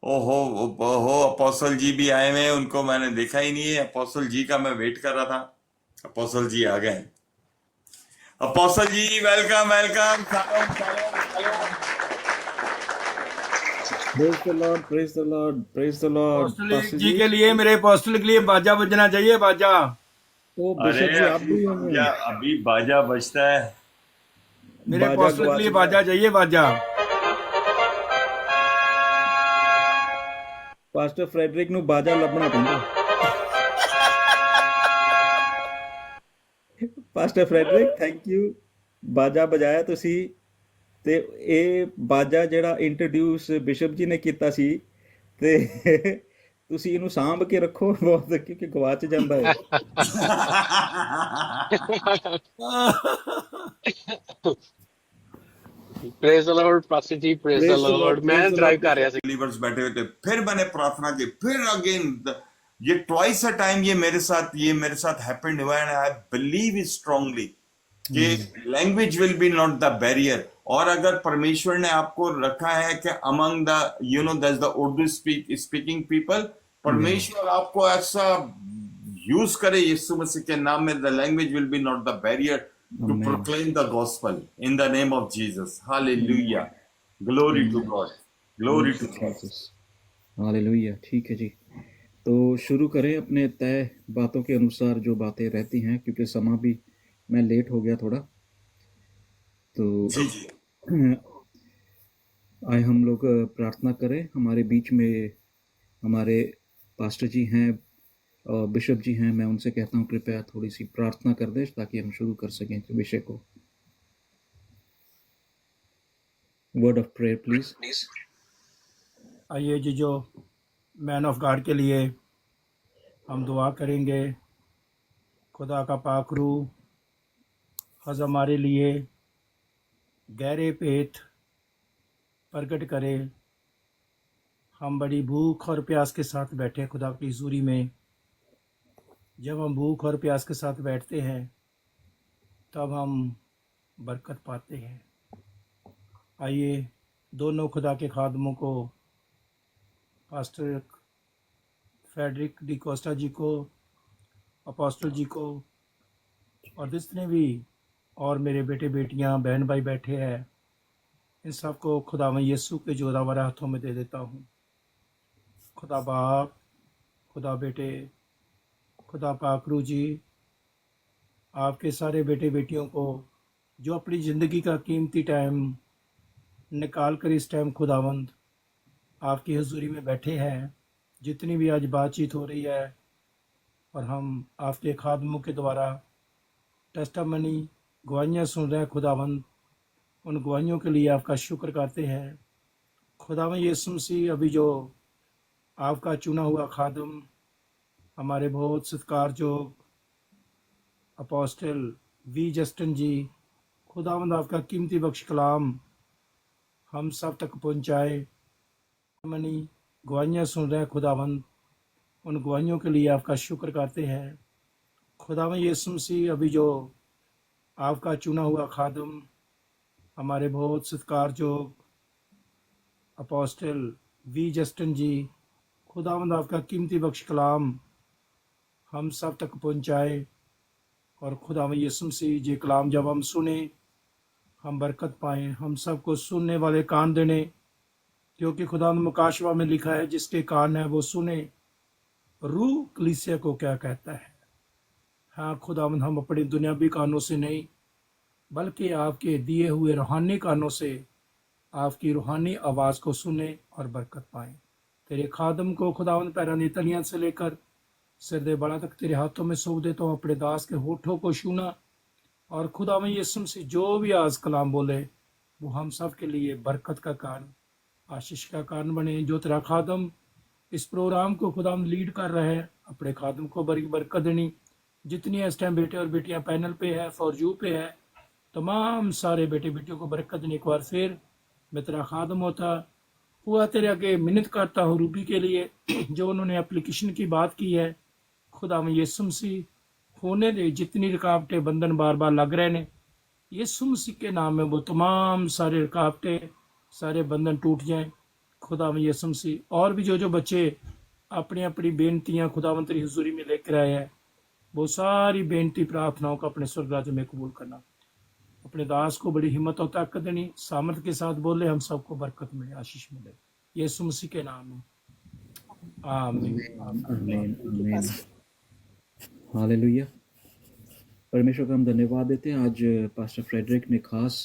ओहो, ओहो, अपोस्टल जी भी आए हुए हैं, उनको मैंने देखा ही नहीं है। अपोस्टल जी का मैं वेट कर रहा था। अपोस्टल जी आ गए। अपोस्टल जी, वेलकम वेलकम, सलाम सलाम सलाम। Praise the Lord, praise the Lord, praise the Lord. Apostolic pastor ji ji, के लिए, मेरे अपोस्टल के लिए बाजा बजना चाहिए, बाजा। ओ अरे बिशप जी आप अभी भी बाजा, हैं? अभी बाजा बजता है। मेरे बाजा अपोस्टल के गवाच लिए गया। बाजा चाहिए, बाजा। पास्टर फ्रेडरिक ਨੂੰ ਬਾਜਾ ਲੱਭਣਾ ਪੈਂਦਾ। Pastor Frederick, thank you. ਬਾਜਾ ਵਜਾਇਆ ਤੁਸੀਂ। ਤੇ ਇਹ ਬਾਜਾ ਜਿਹੜਾ ਇੰਟਰੋਡਿਊਸ ਬਿਸ਼ਪ ਜੀ ਨੇ ਕੀਤਾ ਸੀ, ਤੇ ਤੁਸੀਂ ਇਹਨੂੰ ਸਾਂਭ ਕੇ ਰੱਖੋ ਬਹੁਤ, ਕਿਉਂਕਿ ਗਵਾਚ ਜਾਂਦਾ ਹੈ। Praise the lord pastor ji, praise the praise the lord, lord. मैं प्रेज द ड्राइव लॉर्ड कर रहा बिशप। था। बिलीवर्स बैठे हुए थे, फिर मैंने प्रार्थना की, फिर अगेन ये ट्वाइस अ टाइम ये मेरे साथ हैपेंड हुआ, and I believe it strongly कि language will be not the barrier. और अगर परमेश्वर ने आपको रखा है कि among the that's the Urdu speaking people, परमेश्वर आपको ऐसा यूज करे यीशु मसीह के नाम में, the language will be not the barrier to amen, proclaim the gospel in the name of Jesus. Hallelujah, glory to amen. God, glory thank to you God. Jesus, hallelujah. ठीक है जी, तो शुरू करें अपने तय बातों के अनुसार जो बातें रहती हैं, क्योंकि समा भी मैं लेट हो गया थोड़ा। तो जी जी। आए हम लोग प्रार्थना करें। हमारे बीच में हमारे पास्टर जी हैं और बिशप जी हैं, मैं उनसे कहता हूँ कृपया थोड़ी सी प्रार्थना कर दें ताकि हम शुरू कर सकें विषय को। Word of prayer please. आइए जी, जो मैन ऑफ गॉड के लिए हम दुआ करेंगे। खुदा का पाक रूह हज हमारे लिए गहरे पेट प्रकट करे। हम बड़ी भूख और प्यास के साथ बैठे खुदा की हजूरी में। जब हम भूख और प्यास के साथ बैठते हैं तब हम बरकत पाते हैं। आइए दोनों खुदा के खादमों को, पास्टर फ्रेडरिक डी कोस्टा जी को, अपोस्टल जी को, और जितने भी और मेरे बेटे बेटियां बहन भाई बैठे हैं, इन सबको खुदावंद यीशु के जोरावर हाथों में दे देता हूँ। खुदा बाप, खुदा बेटे, खुदा पाकरू जी, आपके सारे बेटे बेटियों को जो अपनी ज़िंदगी का कीमती टाइम निकाल कर इस टाइम खुदावंद आपकी हजूरी में बैठे हैं, जितनी भी आज बातचीत हो रही है और हम आपके खादमों के द्वारा टेस्टामनी गवाहियाँ सुन रहे हैं खुदावंद, उन गवाहियों के लिए आपका शुक्र करते हैं। खुदावंद यीशु मसीह, अभी जो आपका चुना हुआ खादम हमारे बहुत सत्कारजोग अपोस्टल वी जस्टिन जी, खुदावंद आपका कीमती बख्श कलाम हम सब तक पहुंचाए। मनी गवाहियाँ सुन रहे हैं खुदावंद, उन गवाहियों के लिए आपका शुक्र करते हैं। खुदावंद यीशु मसीह, अभी जो आपका चुना हुआ खादम हमारे बहुत सत्कारजोग अपोस्टल वी जस्टिन जी, खुदावंद आपका कीमती बख्श कलाम हम सब तक पहुंचाए। और खुदावंद यीशु मसीह, ये कलाम जब हम सुने हम बरकत पाएँ। हम सबको सुनने वाले कान देने, क्योंकि खुदावंद मुकाशवा में लिखा है, जिसके कान है वो सुने रूह कलीसिया को क्या कहता है। हाँ खुदावंद, हम अपने दुनियावी कानों से नहीं बल्कि आपके दिए हुए रूहानी कानों से आपकी रूहानी आवाज़ को सुने और बरकत पाएं। तेरे खादम को खुदावंद पैरानी तलियां से लेकर सिर दे बड़ा तक तेरे हाथों में सौंप देता हूँ। अपने दास के होठों को छूना, और खुदावंद यीशु मसीह जो भी आज कलाम बोले वो हम सब के लिए बरकत का कारण, आशीष का कारण बने। जो तेरा खादम इस प्रोग्राम को खुदावंद लीड कर रहा है, अपने खादम को बड़ी बरकत देनी। जितनी इस टाइम बेटे और बेटियां पैनल पे है, फॉर यू पे है, तमाम सारे बेटे बेटियों को बरकत देने। एक बार फिर मैं तेरा खादम होता हुआ तेरे आगे मिन्नत करता हूँ रूबी के लिए, जो उन्होंने एप्लीकेशन की बात की है। खुदावंद यीशु मसीह, होने दे जितनी रुकावटें बंधन बार बार लग रहे ने, यीशु मसीह के नाम में वो तमाम सारे रुकावटें, सारे बंधन टूट जाएं। खुदावन यीशु मसीह, और भी जो बच्चे अपनी अपनी बेनतियां खुदावन तेरी हुजूरी में लेकर आए हैं, वो सारी बेनती प्रार्थनाओं को अपने स्वर्ग राज्य में कबूल करना। अपने दास को बड़ी हिम्मत और ताकत देनी, सामर्थ के साथ बोले, हम सबको बरकत मिले, आशीष मिले, यीशु मसीह के नाम में, आमीन। आमीन आमीन। हालेलुया। परमेश्वर का हम धन्यवाद देते हैं। आज पास्टर फ्रेडरिक ने खास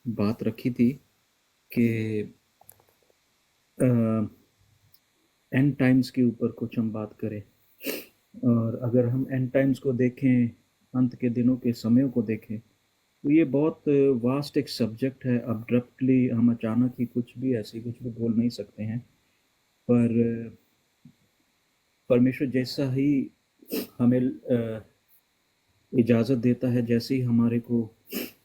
बात रखी थी कि एंड टाइम्स के ऊपर कुछ हम बात करें, और अगर हम एंड टाइम्स को देखें, अंत के दिनों के समयों को देखें, तो ये बहुत वास्ट एक सब्जेक्ट है। अब्रप्टली हम अचानक ही कुछ भी बोल नहीं सकते हैं, पर परमेश्वर जैसा ही हमें इजाज़त देता है, जैसे ही हमारे को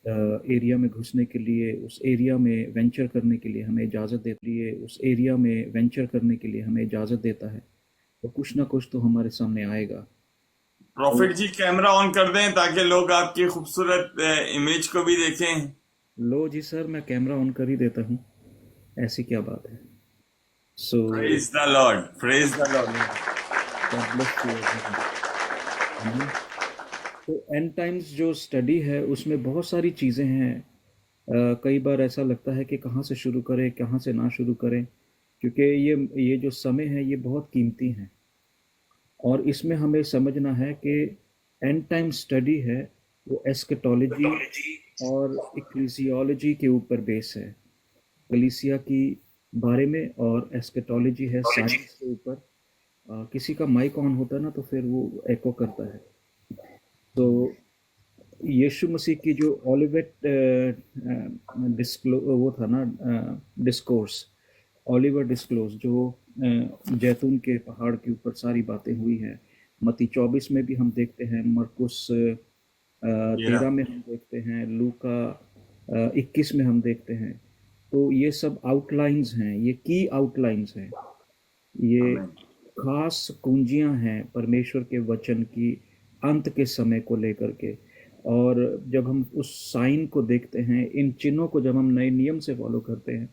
एरिया में घुसने के लिए, उस एरिया में वेंचर करने के लिए हमें इजाज़त देता है, तो कुछ ना कुछ तो हमारे सामने आएगा। प्रॉफिट जी कैमरा ऑन कर दें ताकि लोग आपकी खूबसूरत इमेज को भी देखें। लो जी सर, मैं कैमरा ऑन कर ही देता हूँ, ऐसी क्या बात है। So praise the Lord, praise the Lord. God bless you everyone. आमीन। तो एंड टाइम्स जो स्टडी है उसमें बहुत सारी चीज़ें हैं। कई बार ऐसा लगता है कि कहाँ से शुरू करें, कहाँ से ना शुरू करें, क्योंकि ये जो समय है ये बहुत कीमती है, और इसमें हमें समझना है कि एंड टाइम स्टडी है वो एस्केटोलॉजी और इक्लेसियोलॉजी के ऊपर बेस है, कलीसिया की बारे में, और एस्केटोलॉजी है साइंस के ऊपर। किसी का माइक ऑन होता है ना तो फिर वो एको करता है। तो यीशु मसीह की जो ओलिवेट वो था ना, डिस्कोर्स, ओलिवर डिस्क्लोज, जो जैतून के पहाड़ के ऊपर सारी बातें हुई हैं, मत्ती 24 में भी हम देखते हैं, मरकुस 13 में हम देखते हैं, लूका 21 में हम देखते हैं। तो ये सब आउटलाइंस हैं, ये की आउटलाइंस हैं, ये खास कुंजियां हैं परमेश्वर के वचन की अंत के समय को लेकर के। और जब हम उस साइन को देखते हैं, इन चिन्हों को जब हम नए नियम से फॉलो करते हैं,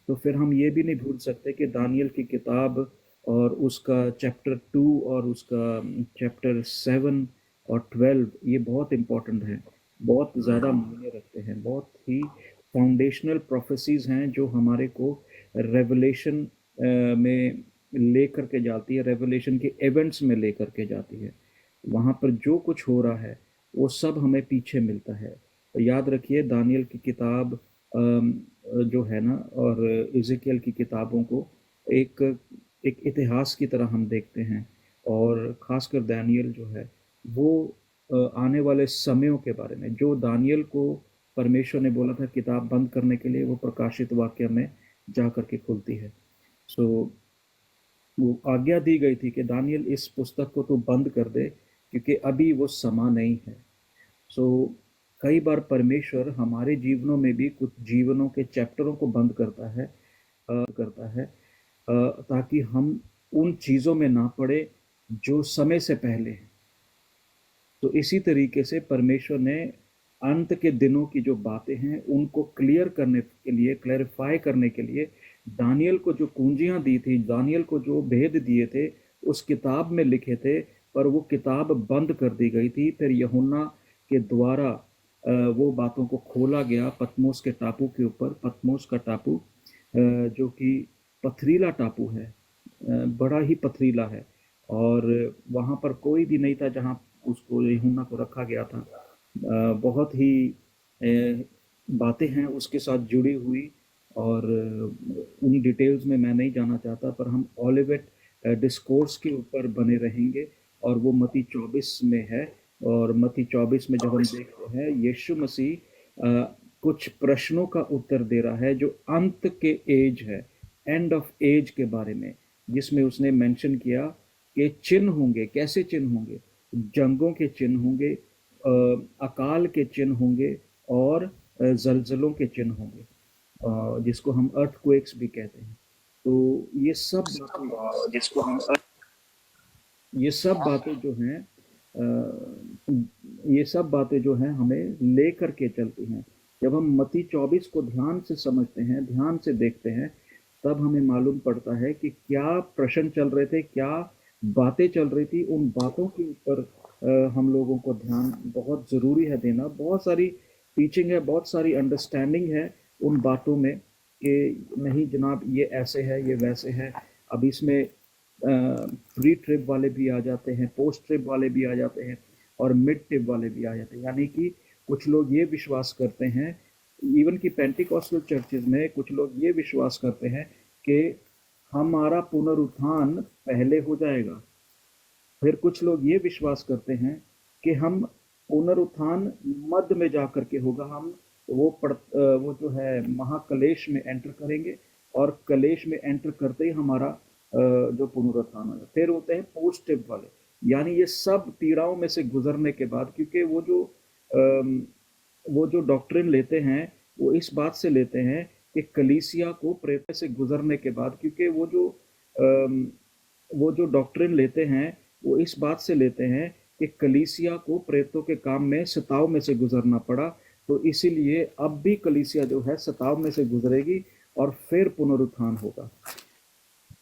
तो फिर हम ये भी नहीं भूल सकते कि दानियल की किताब और उसका चैप्टर 2 और उसका चैप्टर 7 और 12 ये बहुत इम्पोर्टेंट हैं, बहुत ज़्यादा मायने रखते हैं, बहुत ही फाउंडेशनल प्रोफेसीज हैं जो हमारे को रेवलेशन में लेकर के जाती है, रेवलेशन के इवेंट्स में लेकर के जाती है। वहाँ पर जो कुछ हो रहा है वो सब हमें पीछे मिलता है। तो याद रखिए, दानियल की किताब जो है ना, और इज़ेकियल की किताबों को एक इतिहास की तरह हम देखते हैं, और ख़ासकर दानियल जो है वो आने वाले समयों के बारे में, जो दानियल को परमेश्वर ने बोला था किताब बंद करने के लिए, वो प्रकाशित वाक्य में जा कर के खुलती है। सो वो आज्ञा दी गई थी कि दानियल इस पुस्तक को तो बंद कर दे, क्योंकि अभी वो समा नहीं है। सो कई बार परमेश्वर हमारे जीवनों में भी कुछ जीवनों के चैप्टरों को बंद करता है ताकि हम उन चीज़ों में ना पड़े जो समय से पहले हैं। तो इसी तरीके से परमेश्वर ने अंत के दिनों की जो बातें हैं उनको क्लियर करने के लिए, क्लैरिफाई करने के लिए दानियल को जो कुंजियां दी थी, दानियल को जो भेद दिए थे, उस किताब में लिखे थे, पर वो किताब बंद कर दी गई थी। फिर यूहन्ना के द्वारा वो बातों को खोला गया पतमोस के टापू के ऊपर। पतमोस का टापू जो कि पथरीला टापू है, बड़ा ही पथरीला है, और वहाँ पर कोई भी नहीं था जहाँ उसको, यूहन्ना को रखा गया था। बहुत ही बातें हैं उसके साथ जुड़ी हुई, और उन डिटेल्स में मैं नहीं जाना चाहता, पर हम ओलिवेट डिस्कोर्स के ऊपर बने रहेंगे, और वो मत्ती 24 में है। और मत्ती 24 में जब हम देखते हैं, यीशु मसीह कुछ प्रश्नों का उत्तर दे रहा है जो अंत के एज है, एंड ऑफ एज के बारे में, जिसमें उसने मेंशन किया कि चिन्ह होंगे। कैसे चिन्ह होंगे? जंगों के चिन्ह होंगे, अकाल के चिन्ह होंगे, और जलजलों के चिन्ह होंगे, जिसको हम अर्थक्वेक्स भी कहते हैं। तो ये सब बातें जो हैं, ये सब बातें जो हैं हमें ले करके चलती हैं। जब हम मत्ती 24 को ध्यान से समझते हैं, ध्यान से देखते हैं, तब हमें मालूम पड़ता है कि क्या प्रश्न चल रहे थे, क्या बातें चल रही थी। उन बातों के ऊपर हम लोगों को ध्यान बहुत ज़रूरी है देना। बहुत सारी टीचिंग है, बहुत सारी अंडरस्टैंडिंग है उन बातों में कि नहीं जनाब ये ऐसे है, ये वैसे है। अब इसमें प्री ट्रिप वाले भी आ जाते हैं, पोस्ट ट्रिप वाले भी आ जाते हैं और मिड ट्रिप वाले भी आ जाते हैं। यानी कि कुछ लोग ये विश्वास करते हैं, इवन कि पेंटिकॉस्टल चर्चेज में कुछ लोग ये विश्वास करते हैं कि हमारा पुनरुत्थान पहले हो जाएगा। फिर कुछ लोग ये विश्वास करते हैं कि हम पुनरुत्थान मध्य में जाकर के होगा। हम वो जो है महाकलेश में एंटर करेंगे और कलेश में एंटर करते ही हमारा जो पुनरुत्थान होगा। फिर होते हैं पोस्ट ट्रिप वाले, यानी ये सब पीड़ाओं में से गुजरने के बाद, क्योंकि वो जो डॉक्ट्रिन लेते हैं वो इस बात से लेते हैं कि कलीसिया को प्रेत से गुजरने के बाद, क्योंकि वो जो डॉक्ट्रिन लेते हैं वो इस बात से लेते हैं कि कलीसिया को प्रेतों के काम में सताव में से गुजरना पड़ा, तो इसीलिए अब भी कलीसिया जो है सताव में से गुजरेगी और फिर पुनरुत्थान होगा।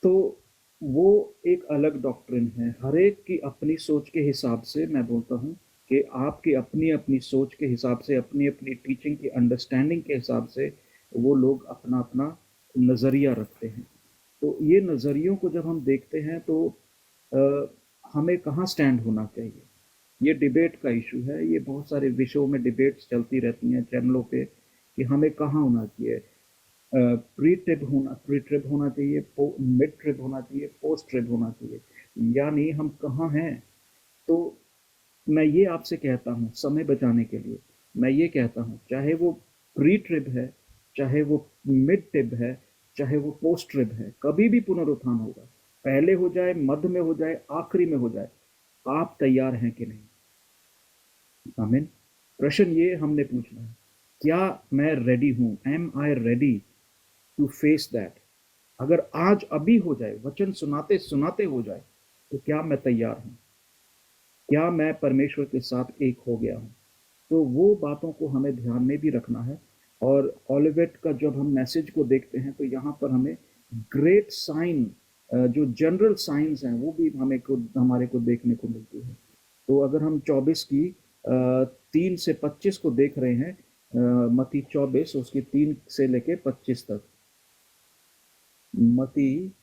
तो वो एक अलग डॉक्ट्रिन है। हर एक की अपनी सोच के हिसाब से, मैं बोलता हूँ कि आपकी अपनी अपनी सोच के हिसाब से, अपनी अपनी टीचिंग की अंडरस्टैंडिंग के हिसाब से वो लोग अपना अपना नज़रिया रखते हैं। तो ये नज़रियों को जब हम देखते हैं तो हमें कहाँ स्टैंड होना चाहिए, ये डिबेट का इशू है। ये बहुत सारे विषयों में डिबेट्स चलती रहती हैं चैनलों पे कि हमें कहाँ होना चाहिए। प्री ट्रिप होना चाहिए, मिड ट्रिप होना चाहिए, पोस्ट ट्रिप होना चाहिए, यानी हम कहाँ हैं। तो मैं ये आपसे कहता हूँ, समय बचाने के लिए मैं ये कहता हूँ, चाहे वो प्री ट्रिप है, चाहे वो मिड ट्रिप है, चाहे वो पोस्ट ट्रिप है, कभी भी पुनरुत्थान होगा। पहले हो जाए, मध्य में हो जाए, आखिरी में हो जाए, आप तैयार हैं कि नहीं? आमीन। प्रश्न ये हमने पूछना है, क्या मैं रेडी हूँ? Am I ready to face that? अगर आज अभी हो जाए, वचन सुनाते सुनाते हो जाए, तो क्या मैं तैयार हूँ? क्या मैं परमेश्वर के साथ एक हो गया हूँ? तो वो बातों को हमें ध्यान में भी रखना है। और ओलिवेट का जब हम मैसेज को देखते हैं तो यहाँ पर हमें ग्रेट साइन, जो जनरल साइंस हैं वो भी हमारे को देखने को मिलती है। तो अगर हम 24 की 3 से 25 को देख रहे हैं, मत्ती 24 उसकी 3 से लेके 25 तक, मत्ती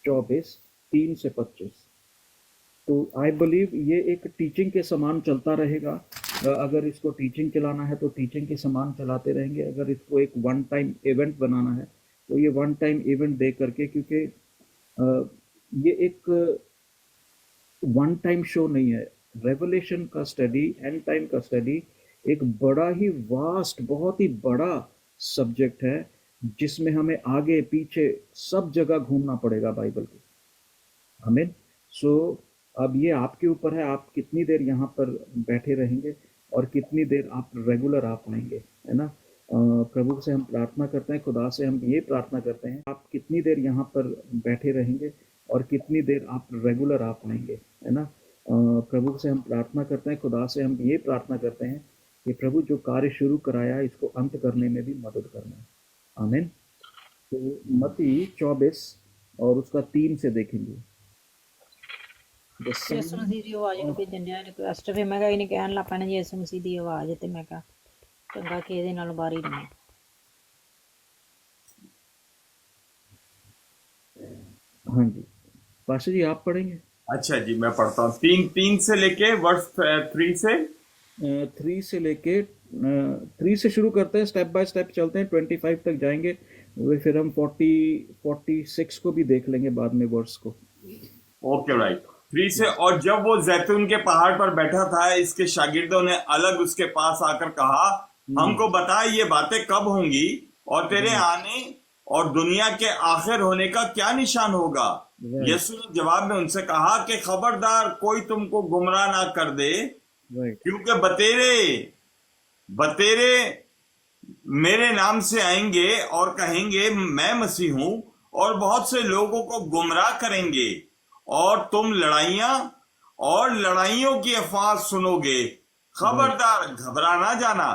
24 3 से 25। तो आई बिलीव ये एक टीचिंग के समान चलता रहेगा। अगर इसको टीचिंग चलाना है तो टीचिंग के समान चलाते रहेंगे। अगर इसको एक वन टाइम इवेंट बनाना है तो ये वन टाइम इवेंट दे करके, क्योंकि ये एक वन टाइम शो नहीं है। रेवलेशन का स्टडी, एंड टाइम का स्टडी एक बड़ा ही वास्ट, बहुत ही बड़ा सब्जेक्ट है, जिसमें हमें आगे पीछे सब जगह घूमना पड़ेगा बाइबल के। आमीन। सो अब ये आपके ऊपर है, आप कितनी देर यहाँ पर बैठे रहेंगे और कितनी देर आप रेगुलर आप लेंगे, है ना। प्रभु से हम प्रार्थना करते हैं, खुदा से हम ये प्रार्थना करते हैं, आप कितनी देर यहाँ पर बैठे रहेंगे और कितनी देर आप रेगुलर आप लेंगे, है ना। प्रभु से हम प्रार्थना करते हैं, खुदा से हम ये प्रार्थना करते हैं कि प्रभु जो कार्य शुरू कराया इसको अंत करने में भी मदद करना। आमीन। तो मत्ती 24 और उसका 3 से देखेंगे। ਯਿਸੂ ਮਸੀਹ ਦੀ ਆਵਾਜ਼ ਨੂੰ ਭੇਜਣ ਡਿਆ ਰਿਕੁਐਸਟ। ਫਿਰ ਮੈਂ ਕਿਹਾ ਇਹਨੇ ਕਹਿਣ ਲੱਗ ਪੈਣਾ ਯਿਸੂ ਮਸੀਹ ਦੀ ਆਵਾਜ਼, ਤੇ ਮੈਂ ਕਿਹਾ ਚੰਗਾ ਕਿ ਇਹਦੇ ਨਾਲ ਬਾਰੀ ਨਹੀਂ। हाँ जी, पास्टर जी आप पढ़ेंगे। अच्छा जी, मैं पढ़ता हूँ। 3 से लेके वर्ष 3 से 3 से लेके 3 से शुरू करते हैं, स्टेप बाय स्टेप चलते हैं, 25 तक जाएंगे। फिर हम 46 को भी देख लेंगे बाद में, वर्ष को। Okay right. 3 से, और जब वो जैतून के पहाड़ पर बैठा था, इसके शागिर्दों ने अलग उसके पास आकर कहा, हमको बता ये बातें कब होंगी और तेरे आने और दुनिया के आखिर होने का क्या निशान होगा। यीशु ने जवाब में उनसे कहा कि खबरदार कोई तुमको गुमराह ना कर दे, क्योंकि बतेरे मेरे नाम से आएंगे और कहेंगे मैं मसीह हूं, और बहुत से लोगों को गुमराह करेंगे, और तुम लड़ाइयों की अफवाह सुनोगे। खबरदार घबरा ना जाना,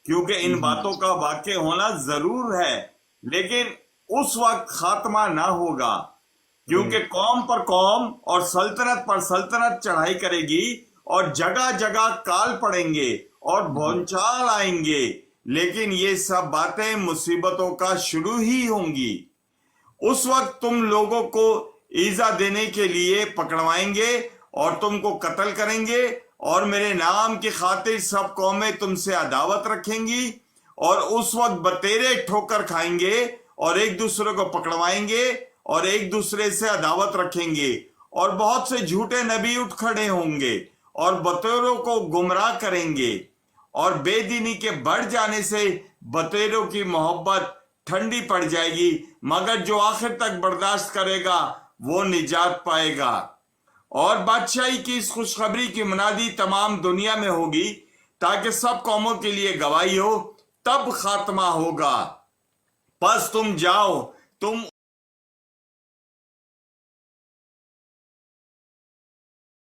क्योंकि इन बातों का वाक़ई होना जरूर है, लेकिन उस वक्त खात्मा ना होगा, क्योंकि कौम पर कौम और सल्तनत पर सल्तनत चढ़ाई करेगी और जगह जगह काल पड़ेंगे और भौचाल आएंगे, लेकिन ये सब बातें मुसीबतों का शुरू ही होंगी। उस वक्त तुम लोगों को ईजा देने के लिए पकड़वाएंगे और तुमको कत्ल करेंगे, और मेरे नाम की खातिर सब कौमें तुमसे अदावत रखेंगी, और उस वक्त बतेरे ठोकर खाएंगे और एक दूसरे को पकड़वाएंगे और एक दूसरे से अदावत रखेंगे, और बहुत से झूठे नबी उठ खड़े होंगे और बतेरों को गुमराह करेंगे, और बेदीनी के बढ़ जाने से बतेरों की मोहब्बत ठंडी पड़ जाएगी, मगर जो आखिर तक बर्दाश्त करेगा वो निजात पाएगा। और बादशाही की इस खुशखबरी की मुनादी तमाम दुनिया में होगी, ताकि सब कौमों के लिए गवाही हो, तब खात्मा होगा। बस तुम जाओ, तुम